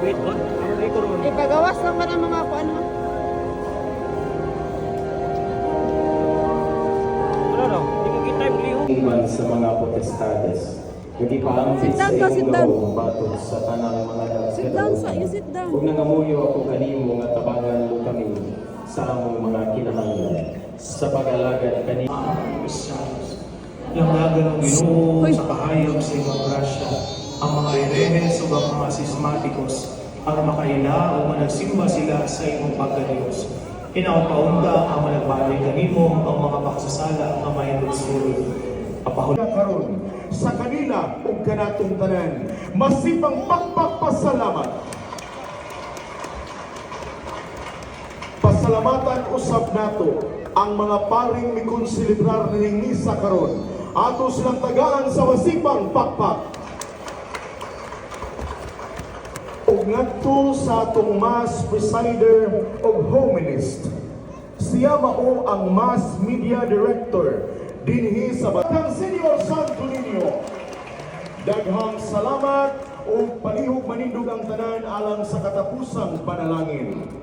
Wait, what? Ipagawas lang ba ng mga ano? Wala daw. Hindi ko kita yung liho. Iman sa mga potestades. Nagipaampit Sit sa down ka, imong sit down. gawa batok sa tanang mga Sit down sa, you sit down. Huwag nangamuyo ako kanimo nga tabangan mo kami sa among mga kinahanglan sa pag-alagad kanimo. Langagan ng Ginoo Uy. sa kahayag sa ibang grasya, ang mga irenes o ang mga sismatikos, ang makaila o managsimba sila sa imong pagkadiyos. Inapaunda ang managbalik kanimo ang mga pagsasala ang mahindot-suri. karon sa kanila ug kanatong tanan masipang pagpapasalamat. Pasalamatan usab nato ang mga paring mikonselebrar ning misa karon. Ato silang tagaan sa masipang pakpak. Ug ngadto sa atong mass presider ug hominist. Siya mao ang mass media director dinhi sa Batang Senior Santo Niño. Daghang salamat ug palihog manindog ang tanan alang sa katapusang panalangin.